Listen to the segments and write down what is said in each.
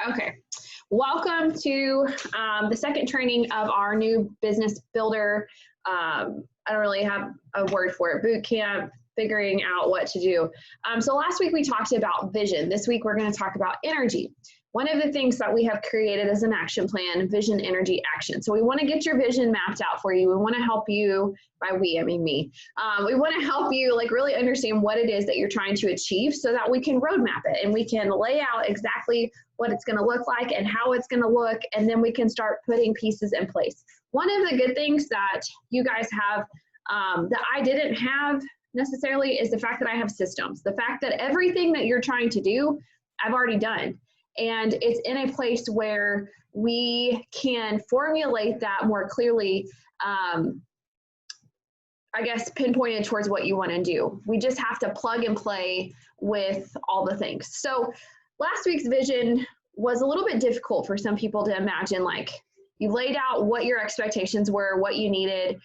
Okay, welcome to the second training of our new business builder. I don't really have a word for it, boot camp, figuring out what to do. So last week we talked about vision. This week we're going to talk about energy. One of the things that we have created is an action plan, vision, energy, action. So we want to get your vision mapped out for you. We want to help you, by we, I mean me. We want to help you like really understand what it is that you're trying to achieve so that we can roadmap it and we can lay out exactly what it's going to look like and how it's going to look, and then we can start putting pieces in place. One of the good things that you guys have that I didn't have necessarily is the fact that I have systems. The fact that everything that you're trying to do, I've already done. And it's in a place where we can formulate that more clearly, I guess, pinpointed towards what you want to do. We just have to plug and play with all the things. So last week's vision was a little bit difficult for some people to imagine. Like, you laid out what your expectations were, what you needed,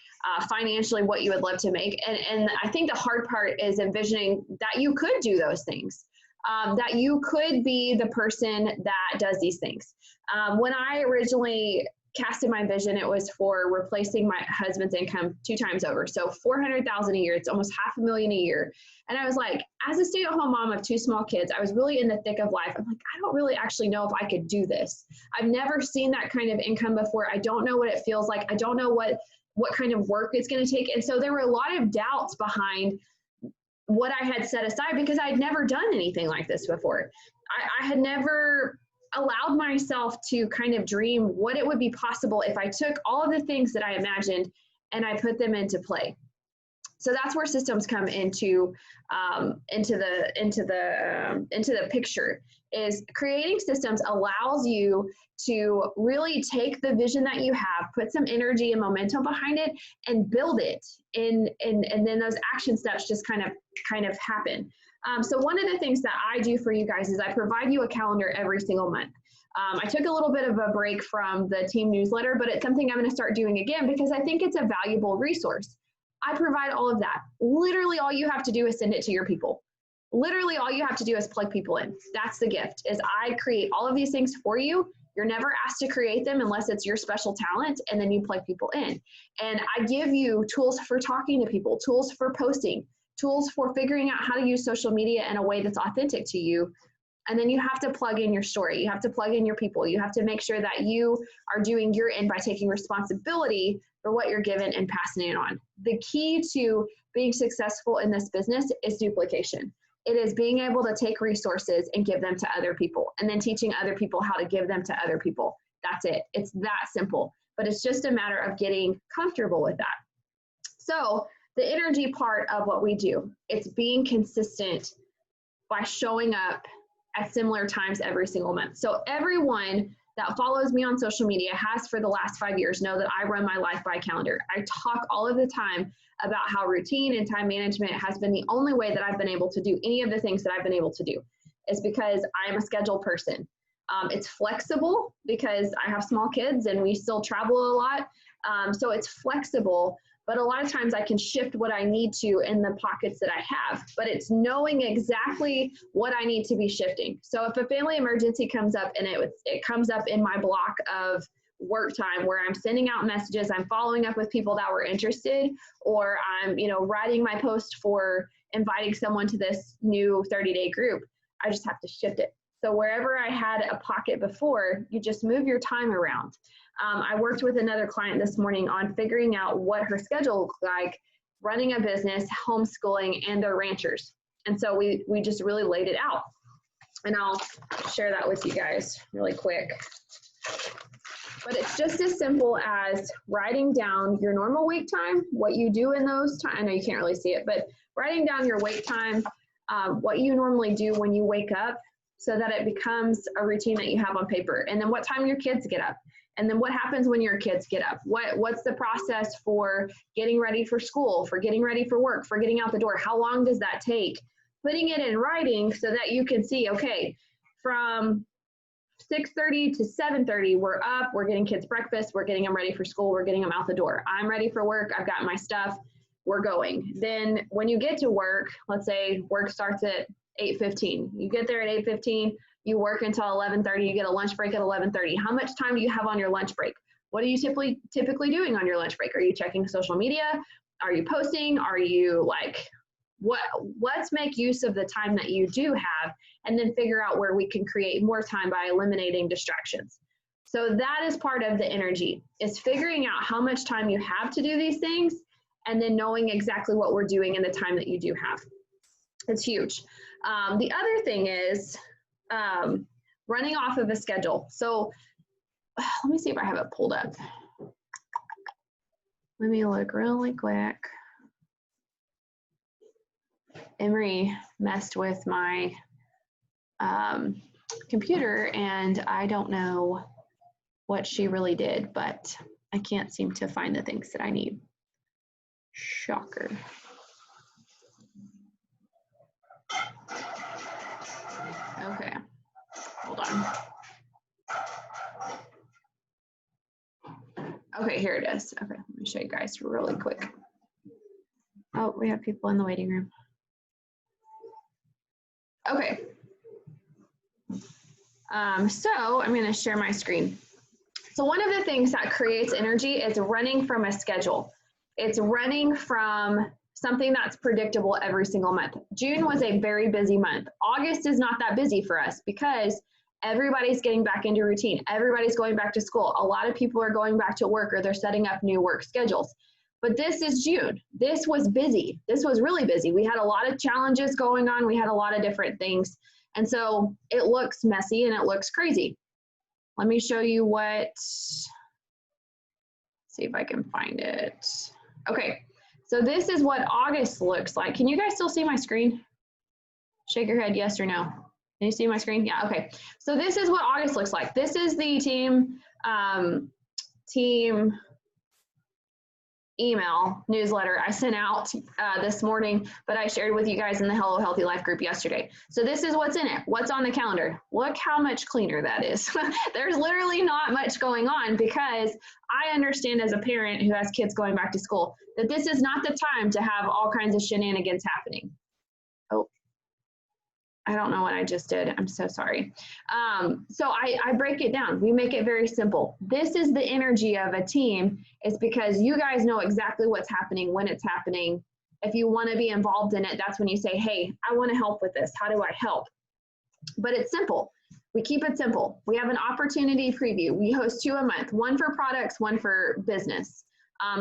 financially, what you would love to make. And I think the hard part is envisioning that you could do those things. That you could be the person that does these things. When I originally casted my vision, it was for replacing my husband's income 2 times over. So $400,000 a year, it's almost $500,000 a year. And I was like, as a stay-at-home mom of 2 small kids, I was really in the thick of life. I'm like, I don't really actually know if I could do this. I've never seen that kind of income before. I don't know what it feels like. I don't know what kind of work it's going to take. And so there were a lot of doubts behind what I had set aside because I'd never done anything like this before. I had never allowed myself to kind of dream what it would be possible if I took all of the things that I imagined and I put them into play. So that's where systems come into the picture. Is creating systems allows you to really take the vision that you have, put some energy and momentum behind it, and build it. And then those action steps just kind of happen. So one of the things that I do for you guys is I provide you a calendar every single month. I took a little bit of a break from the team newsletter, but it's something I'm going to start doing again because I think it's a valuable resource. I provide all of that. Literally all you have to do is send it to your people. Literally all you have to do is plug people in. That's the gift, is I create all of these things for you. You're never asked to create them unless it's your special talent, and then you plug people in. And I give you tools for talking to people, tools for posting, tools for figuring out how to use social media in a way that's authentic to you. And then you have to plug in your story. You have to plug in your people. You have to make sure that you are doing your end by taking responsibility for what you're given and passing it on. The key to being successful in this business is duplication. It is being able to take resources and give them to other people, and then teaching other people how to give them to other people. That's it. It's that simple, but it's just a matter of getting comfortable with that. So the energy part of what we do, it's being consistent by showing up at similar times every single month. So everyone that follows me on social media has for the last 5 years know that I run my life by calendar. I talk all of the time about how routine and time management has been the only way that I've been able to do any of the things that I've been able to do. Is because I'm a scheduled person. It's flexible because I have small kids and we still travel a lot. So it's flexible, but a lot of times I can shift what I need to in the pockets that I have, but it's knowing exactly what I need to be shifting. So if a family emergency comes up and it comes up in my block of work time where I'm sending out messages, I'm following up with people that were interested, or I'm, writing my post for inviting someone to this new 30-day group, I just have to shift it. So wherever I had a pocket before, you just move your time around. I worked with another client this morning on figuring out what her schedule looked like, running a business, homeschooling, and they're ranchers. And so we just really laid it out. And I'll share that with you guys really quick. But it's just as simple as writing down your normal wake time, what you do in those times. I know you can't really see it, but writing down your wake time, what you normally do when you wake up, so that it becomes a routine that you have on paper. And then what time your kids get up. And then what happens when your kids get up? What's the process for getting ready for school, for getting ready for work, for getting out the door? How long does that take? Putting it in writing so that you can see, okay, from 6:30 to 7:30, we're up, we're getting kids breakfast, we're getting them ready for school, we're getting them out the door. I'm ready for work, I've got my stuff, we're going. Then when you get to work, let's say work starts at 8:15. You get there at 8:15, You work until 11:30, you get a lunch break at 11:30. How much time do you have on your lunch break? What are you typically doing on your lunch break? Are you checking social media? Are you posting? Are you like, let's make use of the time that you do have, and then figure out where we can create more time by eliminating distractions. So that is part of the energy, is figuring out how much time you have to do these things, and then knowing exactly what we're doing in the time that you do have. It's huge. The other thing is running off of a schedule. So let me see if I have it pulled up. Let me look really quick. Emery messed with my computer, and I don't know what she really did, but I can't seem to find the things that I need. Shocker. Okay, hold on. Okay, here it is. Okay, let me show you guys really quick. Oh, we have people in the waiting room. Okay. So I'm going to share my screen. So one of the things that creates energy is running from a schedule. It's running from something that's predictable every single month. June was a very busy month. August is not that busy for us because everybody's getting back into routine. Everybody's going back to school. A lot of people are going back to work, or they're setting up new work schedules. But this is June. This was busy. This was really busy. We had a lot of challenges going on. We had a lot of different things. And so it looks messy and it looks crazy. Let me show you what, see if I can find it. Okay, so this is what August looks like. Can you guys still see my screen? Shake your head, yes or no. Can you see my screen? Yeah, okay. So this is what August looks like. This is the team email newsletter I sent out this morning, but I shared with you guys in the Hello Healthy Life group yesterday. So this is what's in it. What's on the calendar? Look how much cleaner that is. There's literally not much going on, because I understand as a parent who has kids going back to school that this is not the time to have all kinds of shenanigans happening. Oh, I don't know what I just did. I'm so sorry. So I break it down. We make it very simple. This is the energy of a team. It's because you guys know exactly what's happening, when it's happening. If you want to be involved in it, that's when you say, hey, I want to help with this. How do I help? But it's simple. We keep it simple. We have an opportunity preview. We host 2 a month, 1 for products, 1 for business.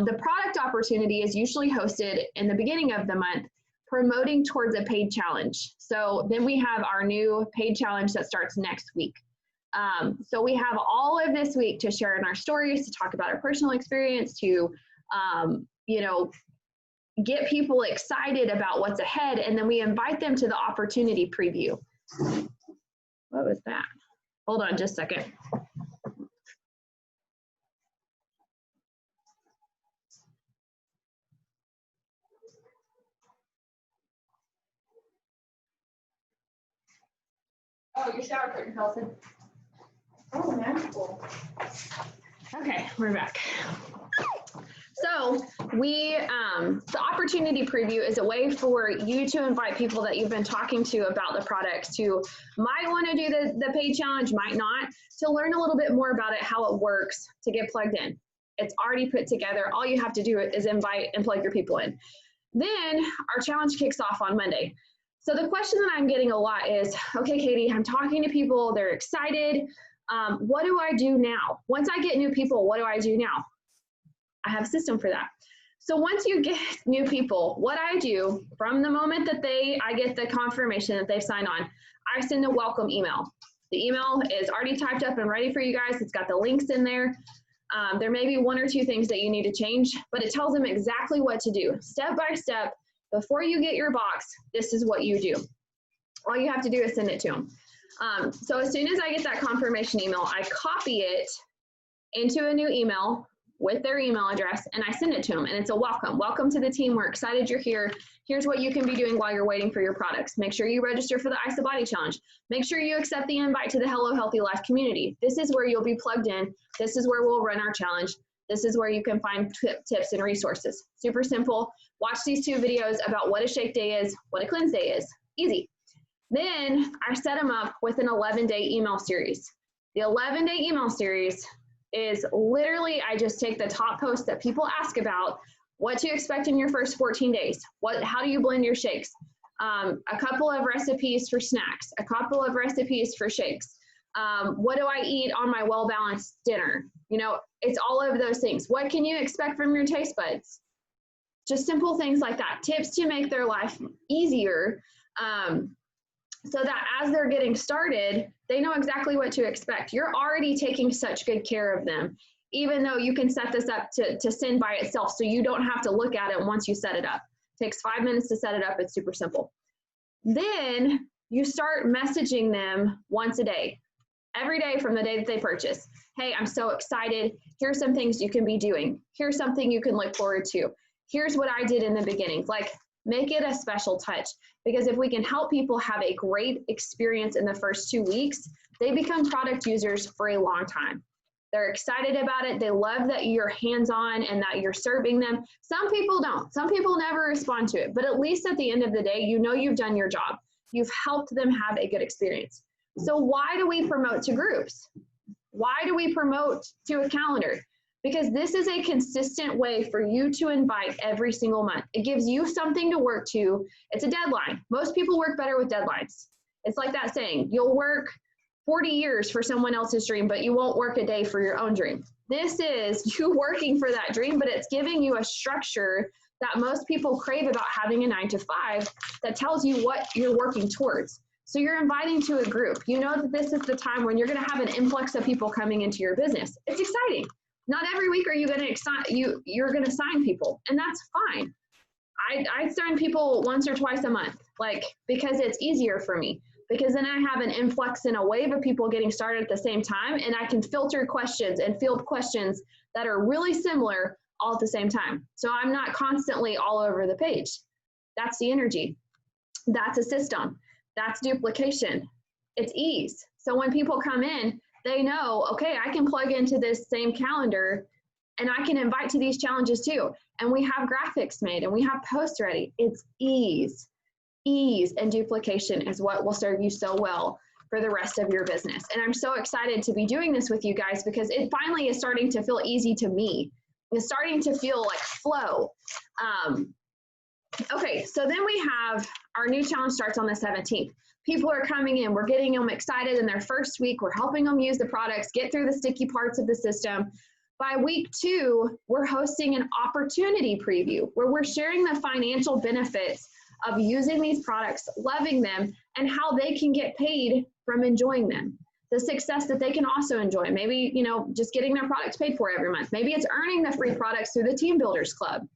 The product opportunity is usually hosted in the beginning of the month, promoting towards a paid challenge. So then we have our new paid challenge that starts next week. So we have all of this week to share in our stories, to talk about our personal experience, to, you know, get people excited about what's ahead. And then we invite them to the opportunity preview. What was that? Hold on just a second. Oh, your shower curtain fell in. Oh, magical. Okay, we're back. So we, the opportunity preview is a way for you to invite people that you've been talking to about the products, who might want to do the paid challenge, might not, to learn a little bit more about it, how it works, to get plugged in. It's already put together. All you have to do is invite and plug your people in. Then our challenge kicks off on Monday. So the question that I'm getting a lot is, okay, Katie, I'm talking to people, they're excited. What do I do now? Once I get new people, what do I do now? I have a system for that. So once you get new people, what I do from the moment that I get the confirmation that they've signed on, I send a welcome email. The email is already typed up and ready for you guys. It's got the links in there. There may be 1 or 2 things that you need to change, but it tells them exactly what to do. Step by step, before you get your box, this is what you do. All you have to do is send it to them. So as soon as I get that confirmation email, I copy it into a new email with their email address, and I send it to them, and it's a welcome. Welcome to the team. We're excited you're here. Here's what you can be doing while you're waiting for your products. Make sure you register for the Ice the Body Challenge. Make sure you accept the invite to the Hello Healthy Life community. This is where you'll be plugged in. This is where we'll run our challenge. This is where you can find tips and resources. Super simple. Watch these 2 videos about what a shake day is, what a cleanse day is. Easy. Then I set them up with an 11-day email series. The 11-day email series is literally, I just take the top posts that people ask about, what to expect in your first 14 days. How do you blend your shakes? A couple of recipes for snacks, a couple of recipes for shakes. What do I eat on my well-balanced dinner? You know, it's all of those things. What can you expect from your taste buds? Just simple things like that. Tips to make their life easier, so that as they're getting started, they know exactly what to expect. You're already taking such good care of them, even though you can set this up to send by itself, so you don't have to look at it once you set it up. It takes 5 minutes to set it up. It's super simple. Then you start messaging them once a day, every day from the day that they purchase. Hey, I'm so excited. Here's some things you can be doing. Here's something you can look forward to. Here's what I did in the beginning. Like, make it a special touch, because if we can help people have a great experience in the first 2 weeks, they become product users for a long time. They're excited about it. They love that you're hands-on and that you're serving them. Some people don't. Some people never respond to it, but at least at the end of the day, you know you've done your job. You've helped them have a good experience. So why do we promote to groups? Why do we promote to a calendar? Because this is a consistent way for you to invite every single month. It gives you something to work to. It's a deadline. Most people work better with deadlines. It's like that saying, you'll work 40 years for someone else's dream, but you won't work a day for your own dream. This is you working for that dream, but it's giving you a structure that most people crave about having a 9-to-5 that tells you what you're working towards. So you're inviting to a group. You know that this is the time when you're going to have an influx of people coming into your business. It's exciting. Not every week are you going to you're going to sign people, and that's fine. I sign people once or twice a month, like, because it's easier for me, because then I have an influx and a wave of people getting started at the same time, and I can filter questions and field questions that are really similar all at the same time. So I'm not constantly all over the page. That's the energy. That's a system. That's duplication. It's ease. So when people come in, they know, okay, I can plug into this same calendar and I can invite to these challenges too. And we have graphics made and we have posts ready. It's ease. Ease and duplication is what will serve you so well for the rest of your business. And I'm so excited to be doing this with you guys, because it finally is starting to feel easy to me. It's starting to feel like flow. Okay, so then we have our new challenge starts on the 17th. People are coming in, we're getting them excited in their first week, we're helping them use the products, get through the sticky parts of the system. By week 2, we're hosting an opportunity preview where we're sharing the financial benefits of using these products, loving them, and how they can get paid from enjoying them. The success that they can also enjoy. Maybe, you know, just getting their products paid for every month. Maybe it's earning the free products through the Team Builders Club.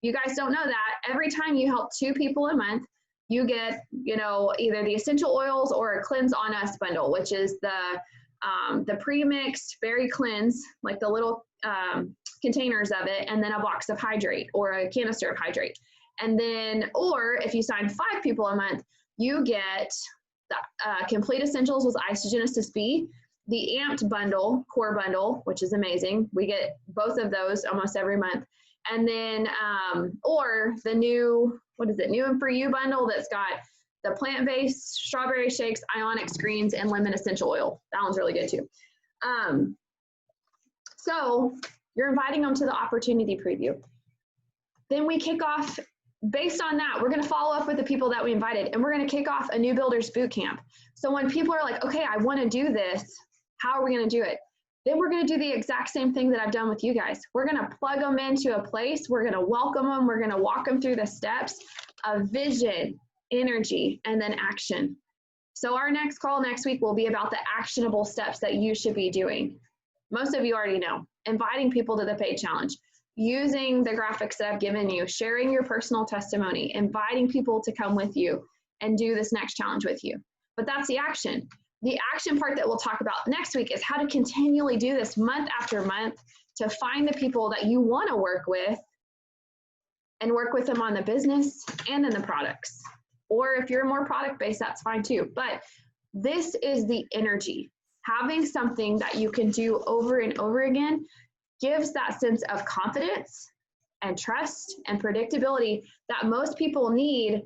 You guys don't know that. Every time you help 2 people a month, you get, you know, either the essential oils or a Cleanse on Us bundle, which is the pre-mixed berry cleanse, like the little containers of it, and then a box of Hydrate or a canister of Hydrate. And then, or if you sign 5 people a month, you get the Complete Essentials with Isogenesis B, the Amped bundle, core bundle, which is amazing. We get both of those almost every month. And then, or the new, what is it, New and For You bundle that's got the plant-based strawberry shakes, ionic screens, and lemon essential oil. That one's really good too. So you're inviting them to the opportunity preview. Then we kick off, based on that, we're going to follow up with the people that we invited, and we're going to kick off a New Builders Bootcamp. So when people are like, okay, I want to do this, how are we going to do it? Then we're going to do the exact same thing that I've done with you guys. We're going to plug them into a place. We're going to welcome them. We're going to walk them through the steps of vision, energy, and then action. So our next call next week will be about the actionable steps that you should be doing. Most of you already know. Inviting people to the paid challenge, using the graphics that I've given you, sharing your personal testimony, inviting people to come with you and do this next challenge with you. But that's the action. The action part that we'll talk about next week is how to continually do this month after month to find the people that you want to work with and work with them on the business and in the products. Or if you're more product-based, that's fine too. But this is the energy. Having something that you can do over and over again gives that sense of confidence and trust and predictability that most people need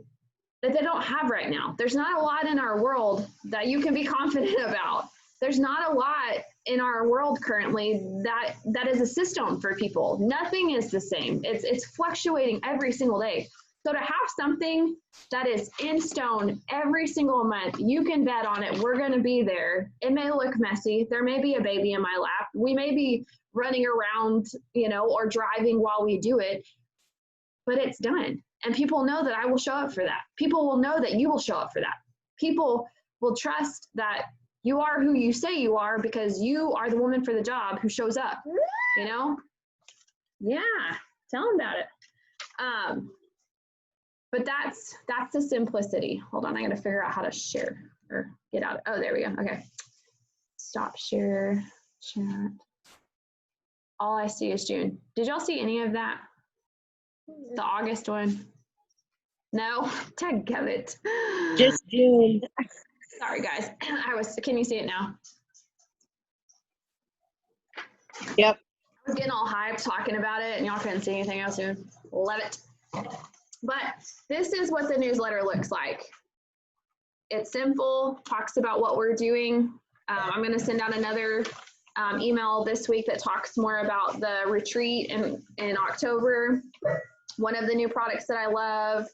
that they don't have right now. There's not a lot in our world that you can be confident about. There's not a lot in our world currently that is a system for people. Nothing is the same. It's fluctuating every single day. So to have something that is in stone every single month, you can bet on it. We're going to be there. It may look messy. There may be a baby in my lap. We may be running around, you know, or driving while we do it, but it's done. And people know that I will show up for that. People will know that you will show up for that. People will trust that you are who you say you are because you are the woman for the job who shows up, you know? Yeah, tell them about it. But that's the simplicity. Hold on, I gotta figure out how to share or get out. Oh, there we go, okay. Stop share, chat. All I see is June. Did y'all see any of that? The August one? No, dadgummit. Just June. Sorry guys, can you see it now? Yep. I was getting all hyped talking about it and y'all couldn't see anything else soon. Love it. But this is what the newsletter looks like. It's simple, talks about what we're doing. I'm gonna send out another email this week that talks more about the retreat in October. One of the new products that I love,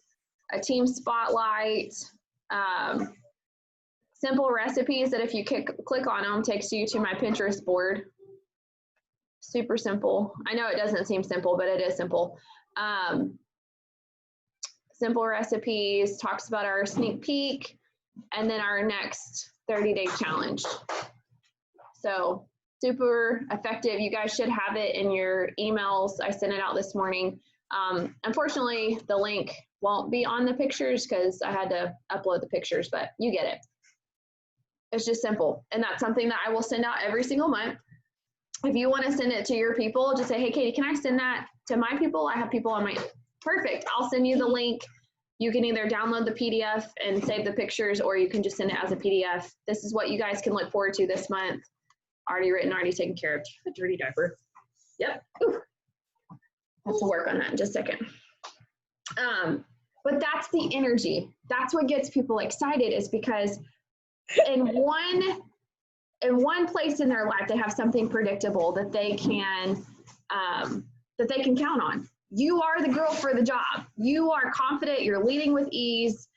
a team spotlight, simple recipes that if you click on them takes you to my Pinterest board. Super simple. I know it doesn't seem simple, but it is simple. Simple recipes, talks about our sneak peek, and then our next 30-day challenge. So super effective. You guys should have it in your emails. I sent it out this morning. Unfortunately, the link won't be on the pictures because I had to upload the pictures, but you get it. It's just simple. And that's something that I will send out every single month. If you want to send it to your people, just say, hey, Katie, can I send that to my people? I have people on my, perfect. I'll send you the link. You can either download the PDF and save the pictures, or you can just send it as a PDF. This is what you guys can look forward to this month. Already written, already taken care of. A dirty diaper. Yep. Ooh. Let's work on that in just a second. But that's the energy. That's what gets people excited, is because in one place in their life, they have something predictable that they can count on. You are the girl for the job. You are confident. You're leading with ease.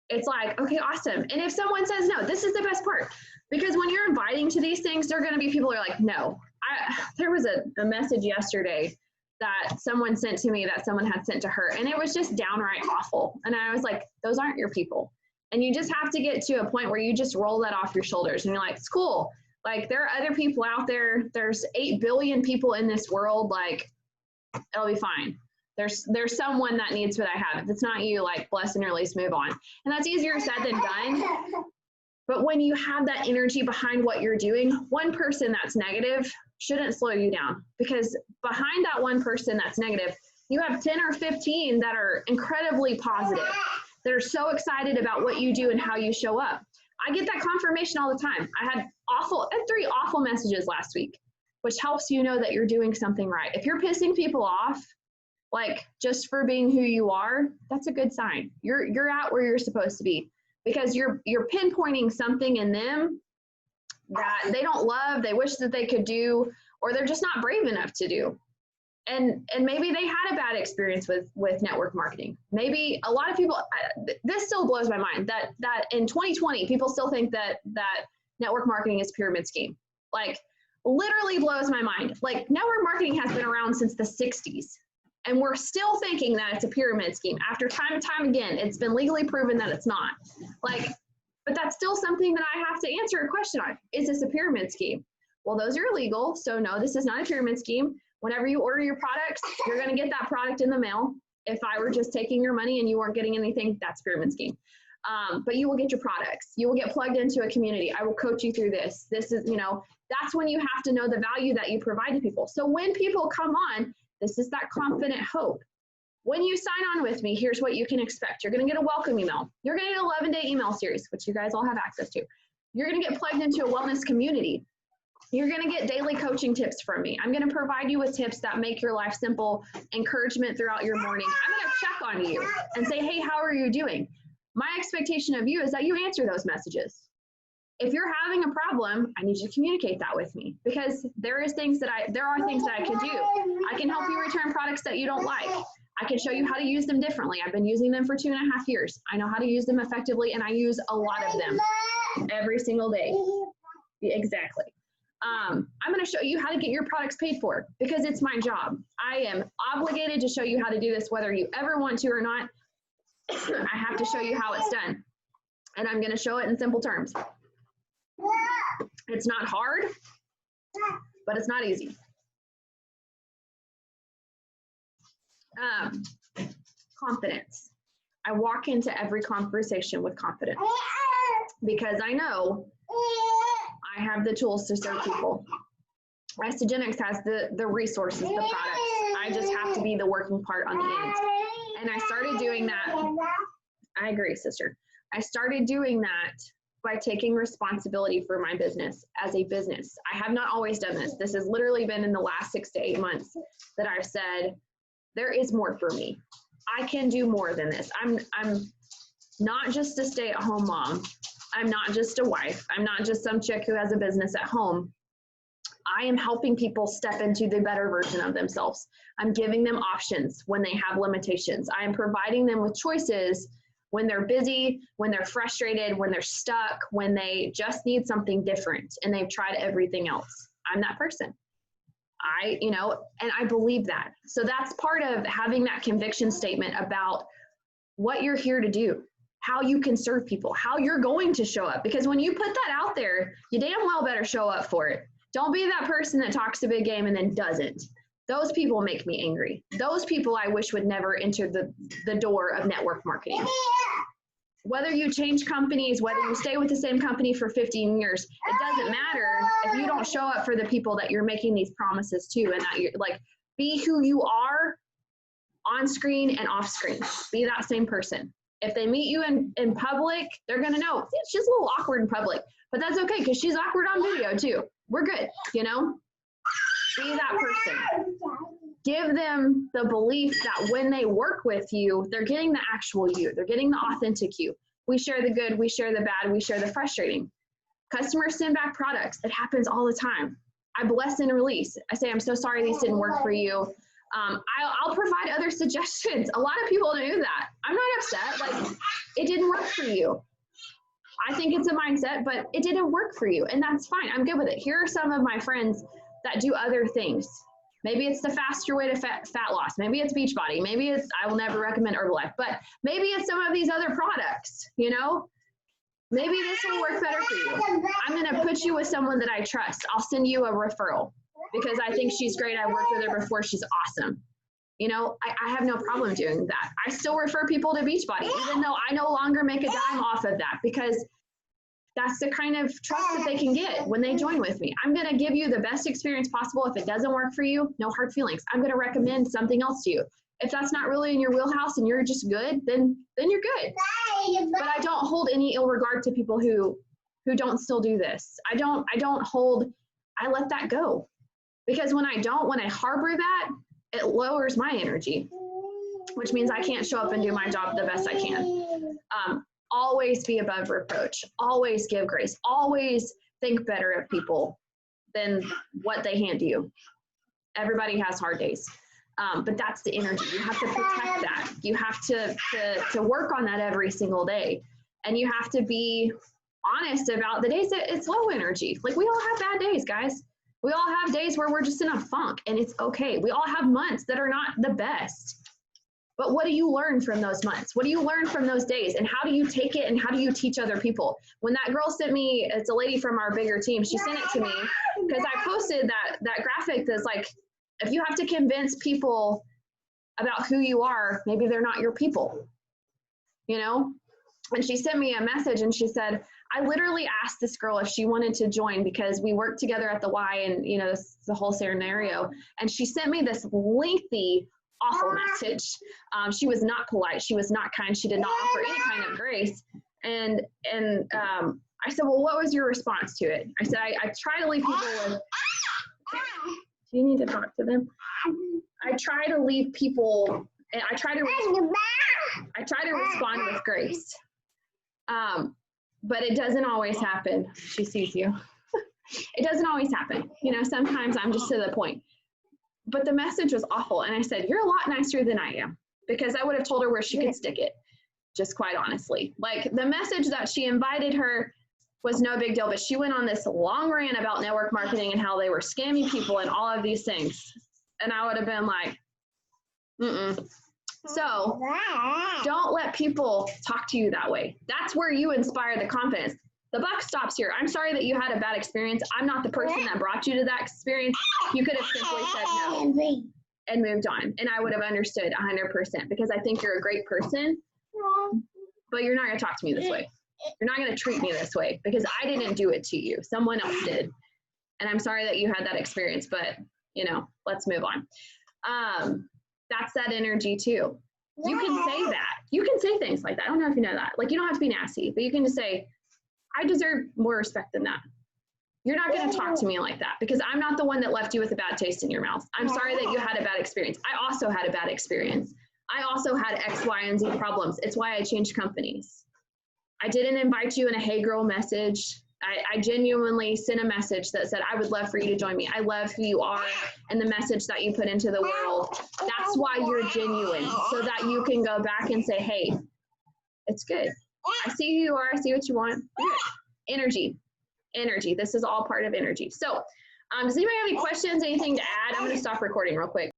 It's like, okay, awesome. And if someone says no, this is the best part, because when you're inviting to these things, there are going to be people who are like, no. There was a message yesterday that someone sent to me that someone had sent to her, and it was just downright awful. And I was like, those aren't your people. And you just have to get to a point where you just roll that off your shoulders and you're like, it's cool. Like, there are other people out there. There's 8 billion people in this world. Like, it'll be fine. There's someone that needs what I have. If it's not you, like, bless and release, move on. And that's easier said than done. But when you have that energy behind what you're doing, one person that's negative shouldn't slow you down, because behind that one person that's negative, you have 10 or 15 that are incredibly positive. They're so excited about what you do and how you show up. I get that confirmation all the time. I had 3 awful messages last week, which helps you know that you're doing something right. If you're pissing people off, like, just for being who you are, that's a good sign. You're out where you're supposed to be, because you're pinpointing something in them that they don't love, they wish that they could do, or they're just not brave enough to do. And maybe they had a bad experience with network marketing. Maybe a lot of people, this still blows my mind, that in 2020, people still think that network marketing is a pyramid scheme. Like, literally blows my mind. Like, network marketing has been around since the 60s. And we're still thinking that it's a pyramid scheme. After time and time again, it's been legally proven that it's not. Like, but that's still something that I have to answer a question on. Is this a pyramid scheme? Well, those are illegal. So no, this is not a pyramid scheme. Whenever you order your products, you're going to get that product in the mail. If I were just taking your money and you weren't getting anything, that's a pyramid scheme. But you will get your products. You will get plugged into a community. I will coach you through this. This is, that's when you have to know the value that you provide to people. So when people come on, this is that confident hope. When you sign on with me, here's what you can expect. You're going to get a welcome email. You're going to get an 11-day email series, which you guys all have access to. You're going to get plugged into a wellness community. You're going to get daily coaching tips from me. I'm going to provide you with tips that make your life simple, encouragement throughout your morning. I'm going to check on you and say, hey, how are you doing? My expectation of you is that you answer those messages. If you're having a problem, I need you to communicate that with me, because there are things that I can do. I can help you return products that you don't like. I can show you how to use them differently. I've been using them for 2.5 years. I know how to use them effectively, and I use a lot of them every single day. Exactly. I'm going to show you how to get your products paid for, because it's my job. I am obligated to show you how to do this, whether you ever want to or not. I have to show you how it's done, and I'm going to show it in simple terms. It's not hard, but it's not easy. Confidence. I walk into every conversation with confidence, because I know I have the tools to serve people. Isogenics has the resources, the products. I just have to be the working part on the end. And I started doing that. I agree, sister. I started doing that by taking responsibility for my business as a business. I have not always done this. This has literally been in the last 6 to 8 months that I've said, there is more for me. I can do more than this. I'm not just a stay-at-home mom. I'm not just a wife. I'm not just some chick who has a business at home. I am helping people step into the better version of themselves. I'm giving them options when they have limitations. I am providing them with choices when they're busy, when they're frustrated, when they're stuck, when they just need something different and they've tried everything else. I'm that person. And I believe that. So that's part of having that conviction statement about what you're here to do, how you can serve people, how you're going to show up. Because when you put that out there, you damn well better show up for it. Don't be that person that talks a big game and then doesn't. Those people make me angry. Those people I wish would never enter the door of network marketing. Whether you change companies, whether you stay with the same company for 15 years, it doesn't matter if you don't show up for the people that you're making these promises to, and that you're like, be who you are on screen and off screen. Be that same person. If they meet you in public, they're going to know she's a little awkward in public, but that's okay, because she's awkward on video too. We're good, you know? Be that person. Give them the belief that when they work with you, they're getting the actual you. They're getting the authentic you. We share the good, we share the bad, we share the frustrating. Customers send back products. It happens all the time. I bless and release. I say, I'm so sorry these didn't work for you. I'll provide other suggestions. A lot of people do that. I'm not upset. Like, it didn't work for you. I think it's a mindset, but it didn't work for you, and that's fine. I'm good with it. Here are some of my friends that do other things. Maybe it's the faster way to fat loss. Maybe it's Beachbody. Maybe it's, I will never recommend Herbalife, but maybe it's some of these other products, you know? Maybe this will work better for you. I'm going to put you with someone that I trust. I'll send you a referral because I think she's great. I worked with her before. She's awesome. You know, I have no problem doing that. I still refer people to Beachbody, even though I no longer make a dime off of that, because that's the kind of trust that they can get when they join with me. I'm going to give you the best experience possible. If it doesn't work for you, no hard feelings. I'm going to recommend something else to you. If that's not really in your wheelhouse and you're just good, then you're good. But I don't hold any ill regard to people who don't still do this. I let that go. Because when I harbor that, it lowers my energy, which means I can't show up and do my job the best I can. Always be above reproach. Always give grace. Always think better of people than what they hand you. Everybody has hard days, but that's the energy. You have to protect that. You have to work on that every single day, and you have to be honest about the days that it's low energy. Like, we all have bad days, guys. We all have days where we're just in a funk, and it's okay. We all have months that are not the best. But what do you learn from those months? What do you learn from those days? And how do you take it and how do you teach other people? When that girl sent me, it's a lady from our bigger team, she sent it to me because I posted that graphic that's like, if you have to convince people about who you are, maybe they're not your people, you know? And she sent me a message and she said, I literally asked this girl if she wanted to join because we worked together at the Y and, you know, this is the whole scenario. And she sent me this lengthy, awful message. She was not polite. She was not kind. She did not offer any kind of grace. And I said, well, what was your response to it? I said, I try to leave people with, do you need to talk to them? I try to leave people, and I try to respond with grace. But it doesn't always happen. She sees you. It doesn't always happen. You know, sometimes I'm just to the point. But the message was awful. And I said, you're a lot nicer than I am, because I would have told her where she could stick it, just quite honestly. Like, the message that she invited her was no big deal, but she went on this long rant about network marketing and how they were scamming people and all of these things. And I would have been like, So don't let people talk to you that way. That's where you inspire the confidence. The buck stops here. I'm sorry that you had a bad experience. I'm not the person that brought you to that experience. You could have simply said no and moved on. And I would have understood 100%, because I think you're a great person, but you're not going to talk to me this way. You're not going to treat me this way, because I didn't do it to you. Someone else did. And I'm sorry that you had that experience, but you know, let's move on. That's that energy too. You can say that. You can say things like that. I don't know if you know that. Like, you don't have to be nasty, but you can just say, I deserve more respect than that. You're not going to talk to me like that, because I'm not the one that left you with a bad taste in your mouth. I'm sorry that you had a bad experience. I also had a bad experience. I also had X, Y, and Z problems. It's why I changed companies. I didn't invite you in a hey girl message. I genuinely sent a message that said, I would love for you to join me. I love who you are and the message that you put into the world. That's why you're genuine, so that you can go back and say, hey, it's good. I see who you are. I see what you want. Energy. This is all part of energy. So does anybody have any questions, anything to add? I'm going to stop recording real quick.